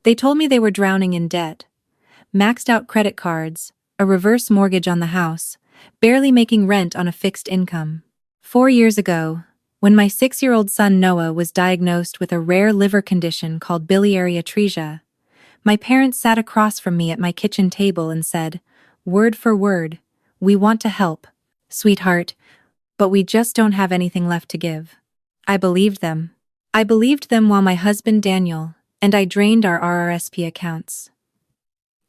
They told me they were drowning in debt. Maxed out credit cards, a reverse mortgage on the house, barely making rent on a fixed income. 4 years ago, when my 6-year-old son Noah was diagnosed with a rare liver condition called biliary atresia, my parents sat across from me at my kitchen table and said, word for word, "We want to help, sweetheart, but we just don't have anything left to give." I believed them. I believed them while my husband Daniel and I drained our RRSP accounts.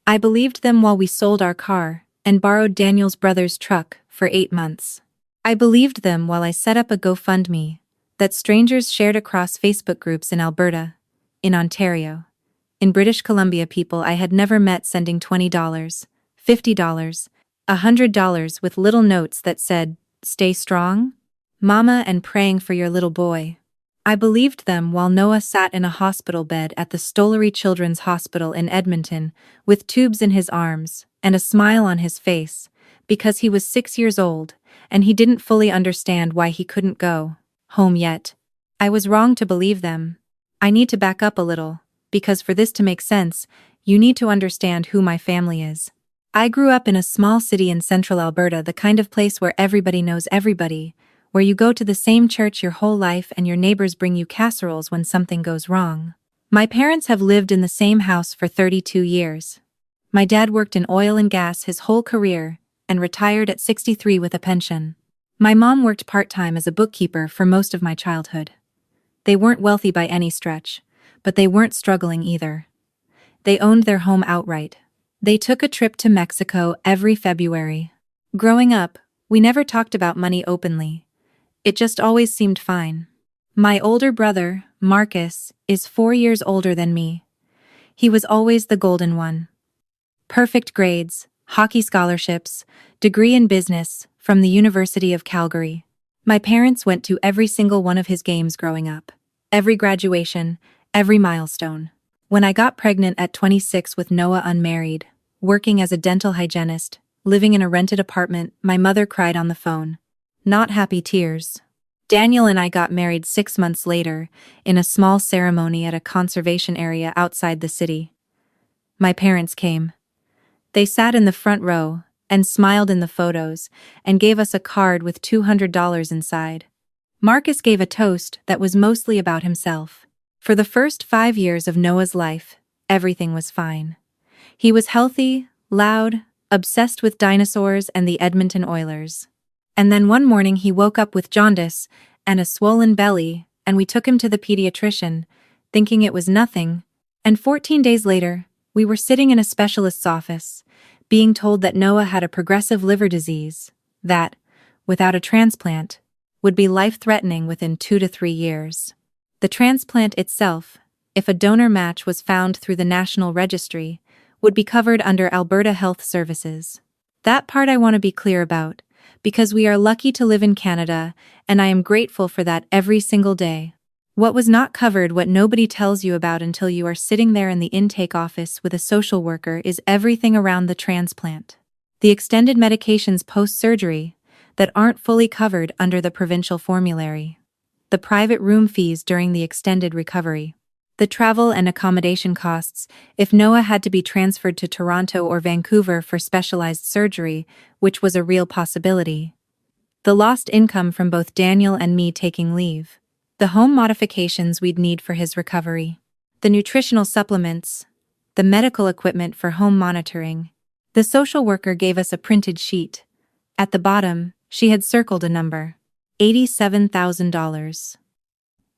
I believed them while we sold our car and borrowed Daniel's brother's truck for 8 months. I believed them while I set up a GoFundMe that strangers shared across Facebook groups in Alberta, in Ontario, in British Columbia, people I had never met sending $20, $50, $100 with little notes that said, "Stay strong, Mama," and "Praying for your little boy." I believed them while Noah sat in a hospital bed at the Stollery Children's Hospital in Edmonton with tubes in his arms and a smile on his face because he was 6 years old and he didn't fully understand why he couldn't go home yet. I was wrong to believe them. I need to back up a little, because for this to make sense, you need to understand who my family is. I grew up in a small city in central Alberta, the kind of place where everybody knows everybody, where you go to the same church your whole life and your neighbors bring you casseroles when something goes wrong. My parents have lived in the same house for 32 years. My dad worked in oil and gas his whole career and retired at 63 with a pension. My mom worked part-time as a bookkeeper for most of my childhood. They weren't wealthy by any stretch, but they weren't struggling either. They owned their home outright. They took a trip to Mexico every February. Growing up, we never talked about money openly. It just always seemed fine. My older brother, Marcus, is 4 years older than me. He was always the golden one. Perfect grades, hockey scholarships, degree in business from the University of Calgary. My parents went to every single one of his games growing up. Every graduation, every milestone. When I got pregnant at 26 with Noah unmarried, working as a dental hygienist, living in a rented apartment, my mother cried on the phone. Not happy tears. Daniel and I got married 6 months later, in a small ceremony at a conservation area outside the city. My parents came. They sat in the front row and smiled in the photos and gave us a card with $200 inside. Marcus gave a toast that was mostly about himself. For the first 5 years of Noah's life, everything was fine. He was healthy, loud, obsessed with dinosaurs and the Edmonton Oilers. And then one morning he woke up with jaundice and a swollen belly, and we took him to the pediatrician, thinking it was nothing, and 14 days later, we were sitting in a specialist's office, being told that Noah had a progressive liver disease that, without a transplant, would be life-threatening within 2 to 3 years. The transplant itself, if a donor match was found through the National Registry, would be covered under Alberta Health Services. That part I want to be clear about, because we are lucky to live in Canada, and I am grateful for that every single day. What was not covered, what nobody tells you about until you are sitting there in the intake office with a social worker, is everything around the transplant. The extended medications post-surgery that aren't fully covered under the provincial formulary. The private room fees during the extended recovery. The travel and accommodation costs if Noah had to be transferred to Toronto or Vancouver for specialized surgery, which was a real possibility. The lost income from both Daniel and me taking leave. The home modifications we'd need for his recovery. The nutritional supplements. The medical equipment for home monitoring. The social worker gave us a printed sheet. At the bottom, she had circled a number. $87,000.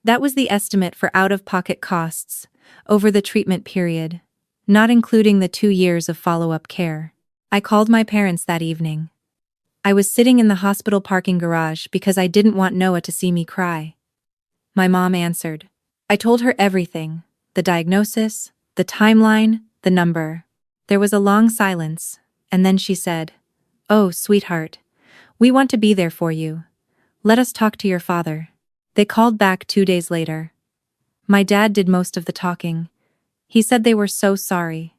That was the estimate for out-of-pocket costs over the treatment period, not including the 2 years of follow-up care. I called my parents that evening. I was sitting in the hospital parking garage because I didn't want Noah to see me cry. My mom answered. I told her everything, the diagnosis, the timeline, the number. There was a long silence, and then she said, "Oh, sweetheart, we want to be there for you. Let us talk to your father." They called back 2 days later. My dad did most of the talking. He said they were so sorry.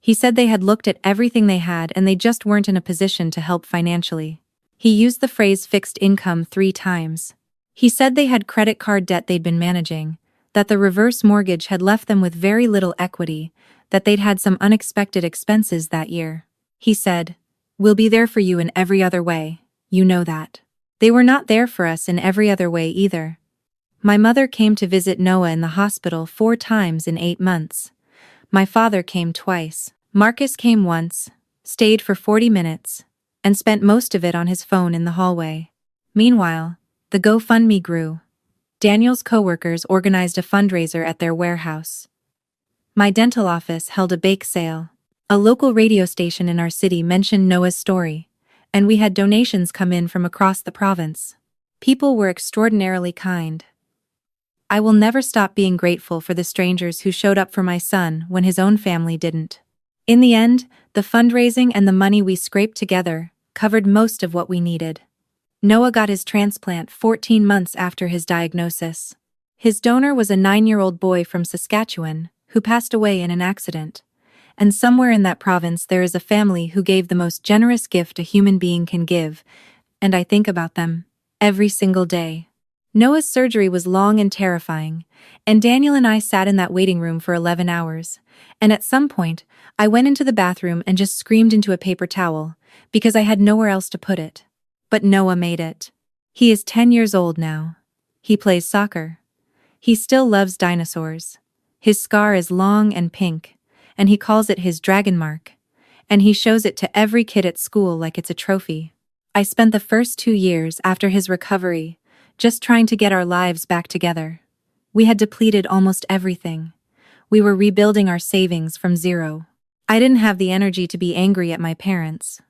He said they had looked at everything they had and they just weren't in a position to help financially. He used the phrase fixed income 3 times. He said they had credit card debt they'd been managing, that the reverse mortgage had left them with very little equity, that they'd had some unexpected expenses that year. He said, "We'll be there for you in every other way, you know that." They were not there for us in every other way either. My mother came to visit Noah in the hospital 4 times in 8 months. My father came twice. Marcus came once, stayed for 40 minutes, and spent most of it on his phone in the hallway. Meanwhile, the GoFundMe grew. Daniel's coworkers organized a fundraiser at their warehouse. My dental office held a bake sale. A local radio station in our city mentioned Noah's story, and we had donations come in from across the province. People were extraordinarily kind. I will never stop being grateful for the strangers who showed up for my son when his own family didn't. In the end, the fundraising and the money we scraped together covered most of what we needed. Noah got his transplant 14 months after his diagnosis. His donor was a 9-year-old boy from Saskatchewan who passed away in an accident. And somewhere in that province there is a family who gave the most generous gift a human being can give, and I think about them every single day. Noah's surgery was long and terrifying, and Daniel and I sat in that waiting room for 11 hours, and at some point, I went into the bathroom and just screamed into a paper towel, because I had nowhere else to put it. But Noah made it. He is 10 years old now. He plays soccer. He still loves dinosaurs. His scar is long and pink, and he calls it his dragon mark, and he shows it to every kid at school like it's a trophy. I spent the first 2 years after his recovery just trying to get our lives back together. We had depleted almost everything. We were rebuilding our savings from zero. I didn't have the energy to be angry at my parents.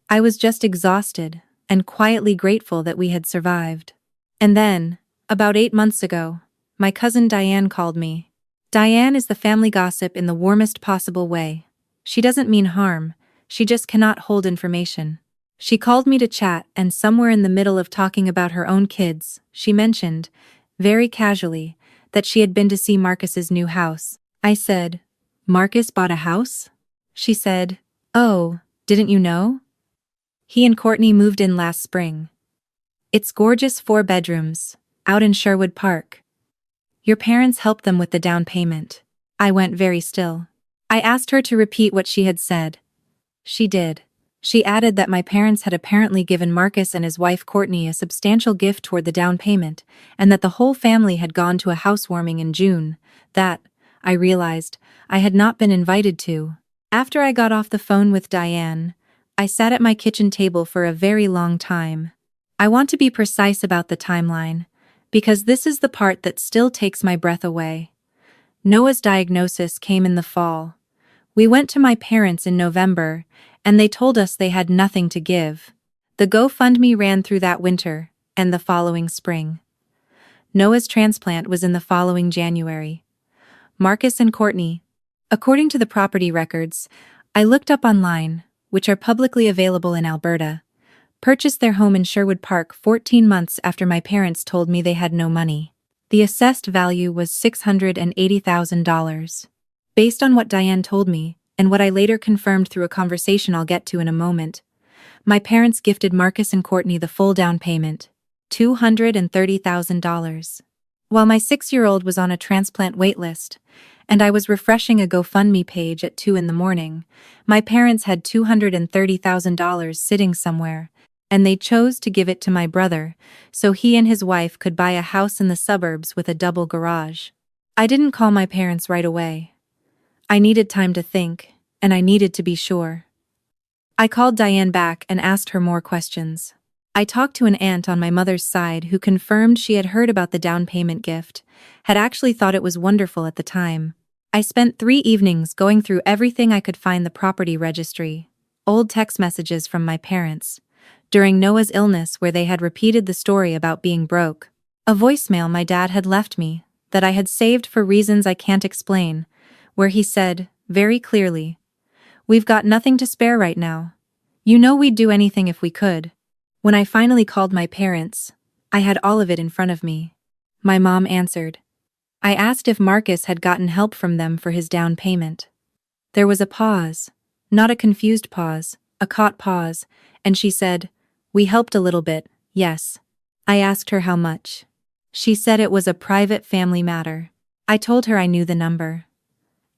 I was just exhausted and quietly grateful that we had survived. And then, about 8 months ago, my cousin Diane called me. Diane is the family gossip in the warmest possible way. She doesn't mean harm, she just cannot hold information. She called me to chat, and somewhere in the middle of talking about her own kids, she mentioned, very casually, that she had been to see Marcus's new house. I said, "Marcus bought a house?" She said, "Oh, didn't you know? He and Courtney moved in last spring. It's gorgeous 4 bedrooms, out in Sherwood Park. Your parents helped them with the down payment." I went very still. I asked her to repeat what she had said. She did. She added that my parents had apparently given Marcus and his wife Courtney a substantial gift toward the down payment, and that the whole family had gone to a housewarming in June, that, I realized, I had not been invited to. After I got off the phone with Diane, I sat at my kitchen table for a very long time. I want to be precise about the timeline, because this is the part that still takes my breath away. Noah's diagnosis came in the fall. We went to my parents in November, and they told us they had nothing to give. The GoFundMe ran through that winter, and the following spring. Noah's transplant was in the following January. Marcus and Courtney. According to the property records, I looked up online, which are publicly available in Alberta, purchased their home in Sherwood Park 14 months after my parents told me they had no money. The assessed value was $680,000. Based on what Diane told me, and what I later confirmed through a conversation I'll get to in a moment, my parents gifted Marcus and Courtney the full down payment, $230,000. While my 6-year-old was on a transplant waitlist, and I was refreshing a GoFundMe page at 2 in the morning, my parents had $230,000 sitting somewhere, and they chose to give it to my brother, so he and his wife could buy a house in the suburbs with a double garage. I didn't call my parents right away. I needed time to think, and I needed to be sure. I called Diane back and asked her more questions. I talked to an aunt on my mother's side who confirmed she had heard about the down payment gift, had actually thought it was wonderful at the time. I spent 3 evenings going through everything I could find: the property registry, old text messages from my parents, during Noah's illness where they had repeated the story about being broke, a voicemail my dad had left me, that I had saved for reasons I can't explain, where he said, very clearly, "We've got nothing to spare right now. You know we'd do anything if we could." When I finally called my parents, I had all of it in front of me. My mom answered. I asked if Marcus had gotten help from them for his down payment. There was a pause, not a confused pause, a caught pause, and she said, "We helped a little bit, yes." I asked her how much. She said it was a private family matter. I told her I knew the number.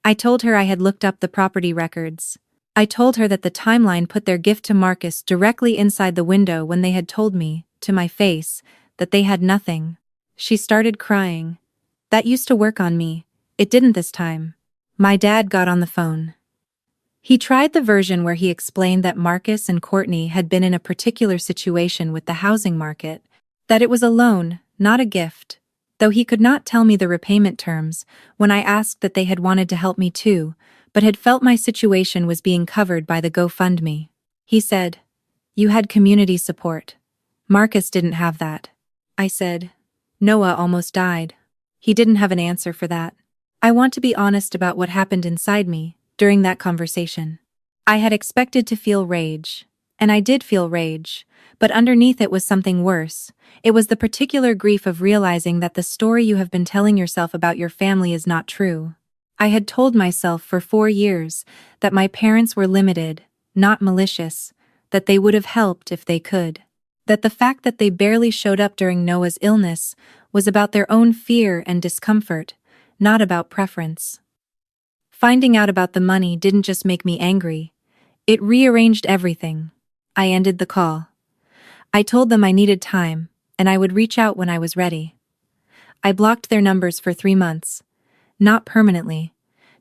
I told her I had looked up the property records. I told her that the timeline put their gift to Marcus directly inside the window when they had told me, to my face, that they had nothing. She started crying. That used to work on me. It didn't this time. My dad got on the phone. He tried the version where he explained that Marcus and Courtney had been in a particular situation with the housing market, that it was a loan, not a gift, though he could not tell me the repayment terms when I asked that they had wanted to help me too, but had felt my situation was being covered by the GoFundMe. He said, "You had community support. Marcus didn't have that." I said, "Noah almost died." He didn't have an answer for that. I want to be honest about what happened inside me during that conversation. I had expected to feel rage, and I did feel rage, but underneath it was something worse. It was the particular grief of realizing that the story you have been telling yourself about your family is not true. I had told myself for 4 years that my parents were limited, not malicious, that they would have helped if they could. That the fact that they barely showed up during Noah's illness was about their own fear and discomfort, not about preference. Finding out about the money didn't just make me angry. It rearranged everything. I ended the call. I told them I needed time, and I would reach out when I was ready. I blocked their numbers for 3 months. Not permanently,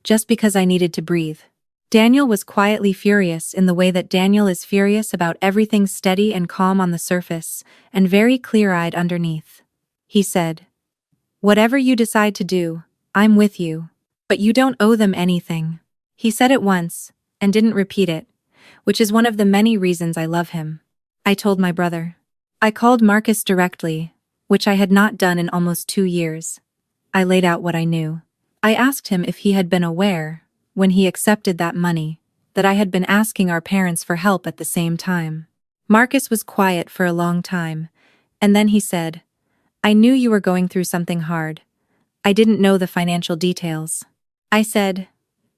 just because I needed to breathe. Daniel was quietly furious in the way that Daniel is furious about everything steady and calm on the surface, and very clear-eyed underneath. He said, "Whatever you decide to do, I'm with you. But you don't owe them anything." He said it once, and didn't repeat it, which is one of the many reasons I love him. I told my brother. I called Marcus directly, which I had not done in almost 2 years. I laid out what I knew. I asked him if he had been aware, when he accepted that money, that I had been asking our parents for help at the same time. Marcus was quiet for a long time, and then he said, "I knew you were going through something hard. I didn't know the financial details." I said,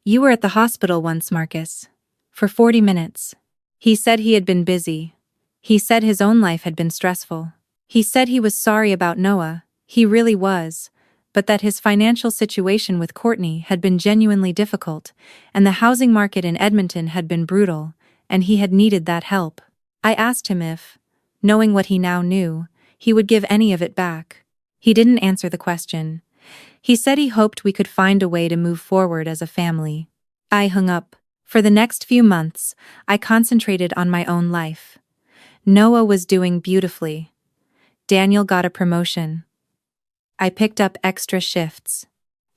"You were at the hospital once, Marcus. For 40 minutes. He said he had been busy. He said his own life had been stressful. He said he was sorry about Noah, he really was, but that his financial situation with Courtney had been genuinely difficult, and the housing market in Edmonton had been brutal, and he had needed that help." I asked him if, knowing what he now knew, he would give any of it back. He didn't answer the question. He said he hoped we could find a way to move forward as a family. I hung up. For the next few months, I concentrated on my own life. Noah was doing beautifully. Daniel got a promotion. I picked up extra shifts.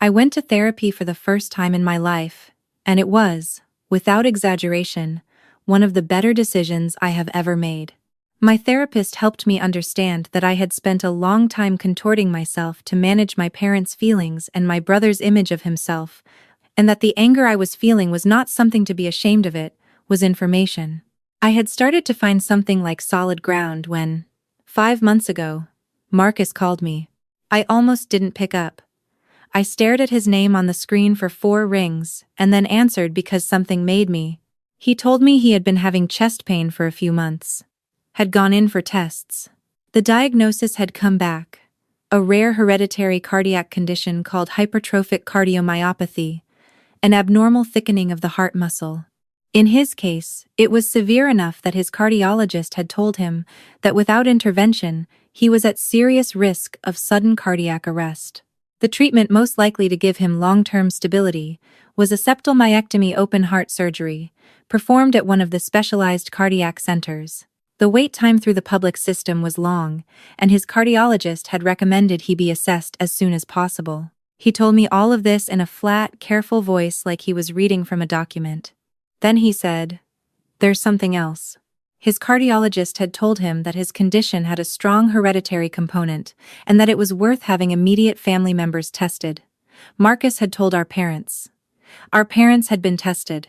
I went to therapy for the first time in my life, and it was, without exaggeration, one of the better decisions I have ever made. My therapist helped me understand that I had spent a long time contorting myself to manage my parents' feelings and my brother's image of himself, and that the anger I was feeling was not something to be ashamed of, it was information. I had started to find something like solid ground when, 5 months ago, Marcus called me. I almost didn't pick up. I stared at his name on the screen for 4 rings and then answered because something made me. He told me he had been having chest pain for a few months. Had gone in for tests. The diagnosis had come back. A rare hereditary cardiac condition called hypertrophic cardiomyopathy, an abnormal thickening of the heart muscle. In his case, it was severe enough that his cardiologist had told him that without intervention, he was at serious risk of sudden cardiac arrest. The treatment most likely to give him long-term stability was a septal myectomy open heart surgery, performed at one of the specialized cardiac centers. The wait time through the public system was long, and his cardiologist had recommended he be assessed as soon as possible. He told me all of this in a flat, careful voice like he was reading from a document. Then he said, "There's something else." His cardiologist had told him that his condition had a strong hereditary component and that it was worth having immediate family members tested. Marcus had told our parents. Our parents had been tested.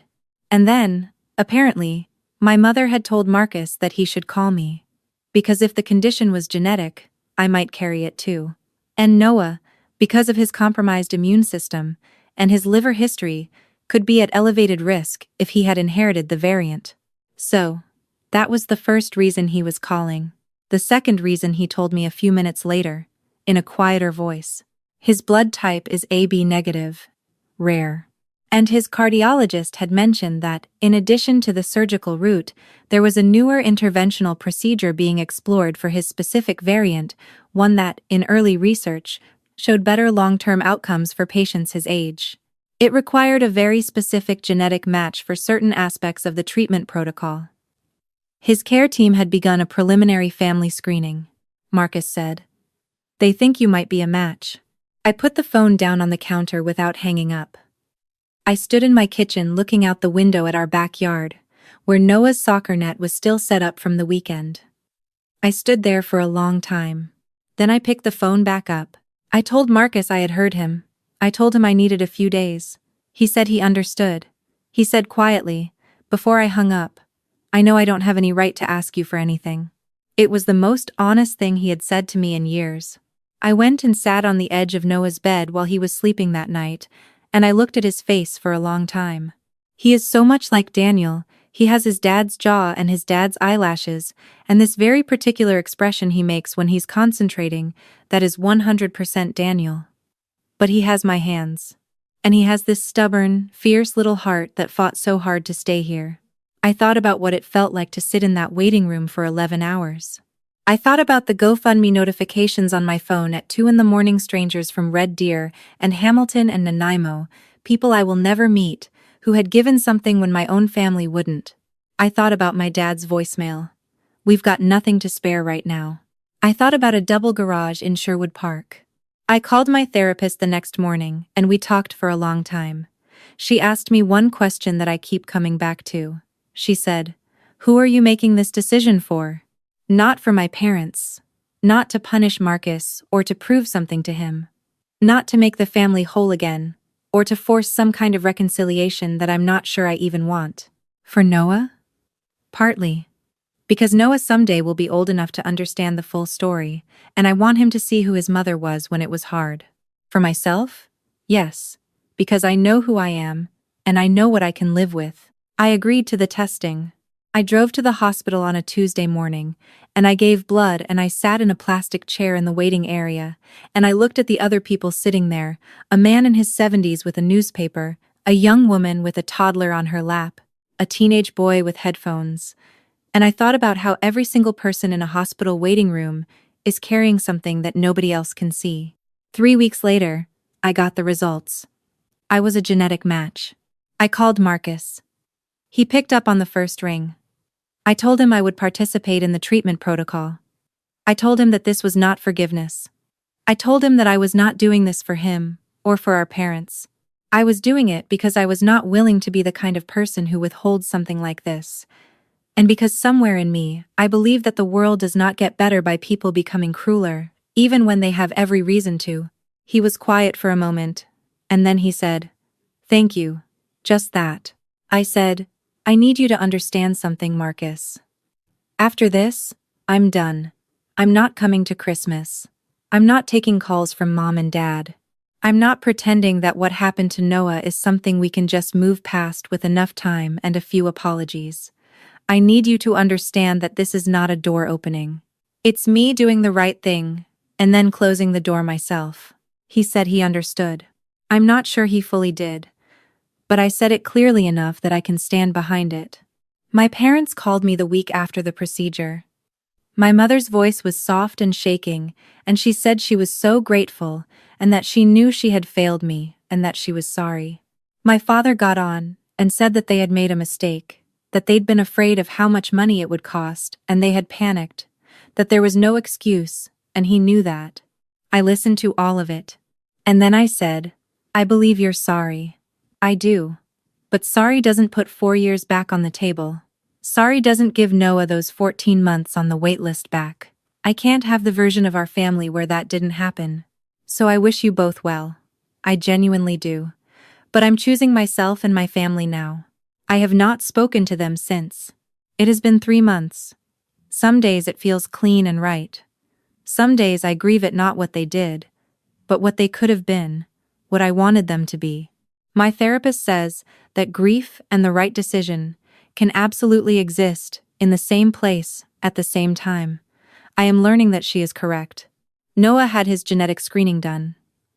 And then, apparently, my mother had told Marcus that he should call me. Because if the condition was genetic, I might carry it too. And Noah, because of his compromised immune system and his liver history, could be at elevated risk if he had inherited the variant. So, that was the first reason he was calling. The second reason he told me a few minutes later, in a quieter voice. His blood type is AB negative, rare. And his cardiologist had mentioned that, in addition to the surgical route, there was a newer interventional procedure being explored for his specific variant, one that, in early research, showed better long-term outcomes for patients his age. It required a very specific genetic match for certain aspects of the treatment protocol. His care team had begun a preliminary family screening, Marcus said. They think you might be a match. I put the phone down on the counter without hanging up. I stood in my kitchen looking out the window at our backyard, where Noah's soccer net was still set up from the weekend. I stood there for a long time. Then I picked the phone back up. I told Marcus I had heard him. I told him I needed a few days. He said he understood. He said quietly, before I hung up, I know I don't have any right to ask you for anything. It was the most honest thing he had said to me in years. I went and sat on the edge of Noah's bed while he was sleeping that night, and I looked at his face for a long time. He is so much like Daniel. He has his dad's jaw and his dad's eyelashes, and this very particular expression he makes when he's concentrating, that is 100% Daniel. But he has my hands. And he has this stubborn, fierce little heart that fought so hard to stay here. I thought about what it felt like to sit in that waiting room for 11 hours. I thought about the GoFundMe notifications on my phone at 2 a.m, strangers from Red Deer and Hamilton and Nanaimo, people I will never meet, who had given something when my own family wouldn't. I thought about my dad's voicemail. We've got nothing to spare right now. I thought about a double garage in Sherwood Park. I called my therapist the next morning, and we talked for a long time. She asked me one question that I keep coming back to. She said, "Who are you making this decision for?" Not for my parents. Not to punish Marcus or to prove something to him. Not to make the family whole again, or to force some kind of reconciliation that I'm not sure I even want. For Noah? Partly. Because Noah someday will be old enough to understand the full story, and I want him to see who his mother was when it was hard. For myself? Yes. Because I know who I am, and I know what I can live with. I agreed to the testing. I drove to the hospital on a Tuesday morning, and I gave blood and I sat in a plastic chair in the waiting area, and I looked at the other people sitting there, a man in his 70s with a newspaper, a young woman with a toddler on her lap, a teenage boy with headphones, and I thought about how every single person in a hospital waiting room is carrying something that nobody else can see. 3 weeks later, I got the results. I was a genetic match. I called Marcus. He picked up on the first ring. I told him I would participate in the treatment protocol. I told him that this was not forgiveness. I told him that I was not doing this for him, or for our parents. I was doing it because I was not willing to be the kind of person who withholds something like this. And because somewhere in me, I believe that the world does not get better by people becoming crueler, even when they have every reason to. He was quiet for a moment, and then he said, "Thank you. Just that." I said, "I need you to understand something, Marcus. After this, I'm done. I'm not coming to Christmas. I'm not taking calls from Mom and Dad. I'm not pretending that what happened to Noah is something we can just move past with enough time and a few apologies. I need you to understand that this is not a door opening. It's me doing the right thing, and then closing the door myself." He said he understood. I'm not sure he fully did, but I said it clearly enough that I can stand behind it. My parents called me the week after the procedure. My mother's voice was soft and shaking, and she said she was so grateful, and that she knew she had failed me, and that she was sorry. My father got on, and said that they had made a mistake, that they'd been afraid of how much money it would cost, and they had panicked, that there was no excuse, and he knew that. I listened to all of it. And then I said, "I believe you're sorry. I do. But sorry doesn't put 4 years back on the table. Sorry doesn't give Noah those 14 months on the wait list back. I can't have the version of our family where that didn't happen. So I wish you both well. I genuinely do. But I'm choosing myself and my family now. I have not spoken to them since. It has been 3 months. Some days it feels clean and right. Some days I grieve at not what they did, but what they could have been, what I wanted them to be. My therapist says that grief and the right decision can absolutely exist in the same place at the same time. I am learning that she is correct. Noah had his genetic screening done.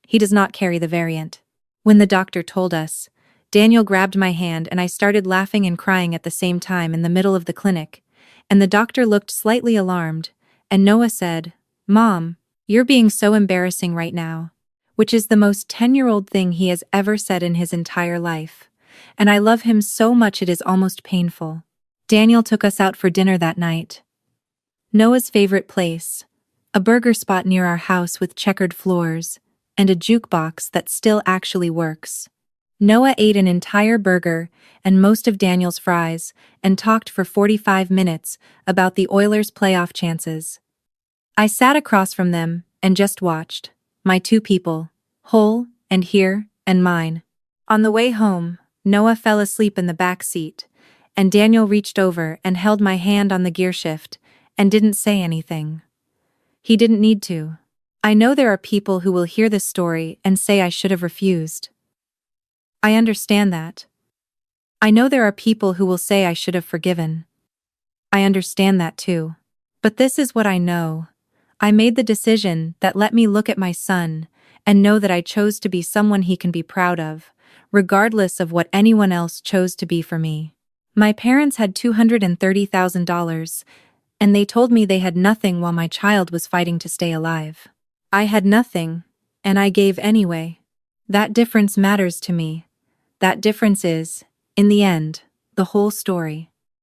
He does not carry the variant. When the doctor told us, Daniel grabbed my hand and I started laughing and crying at the same time in the middle of the clinic, and the doctor looked slightly alarmed, and Noah said, "Mom, you're being so embarrassing right now," which is the most 10-year-old thing he has ever said in his entire life. And I love him so much it is almost painful. Daniel took us out for dinner that night. Noah's favorite place, a burger spot near our house with checkered floors, and a jukebox that still actually works. Noah ate an entire burger and most of Daniel's fries and talked for 45 minutes about the Oilers' playoff chances. I sat across from them and just watched, my two people, whole and here and mine. On the way home, Noah fell asleep in the back seat, and Daniel reached over and held my hand on the gearshift and didn't say anything. He didn't need to. I know there are people who will hear this story and say I should have refused. I understand that. I know there are people who will say I should have forgiven. I understand that too. But this is what I know. I made the decision that let me look at my son and know that I chose to be someone he can be proud of, regardless of what anyone else chose to be for me. My parents had $230,000, and they told me they had nothing while my child was fighting to stay alive. I had nothing, and I gave anyway. That difference matters to me. That difference is, in the end, the whole story.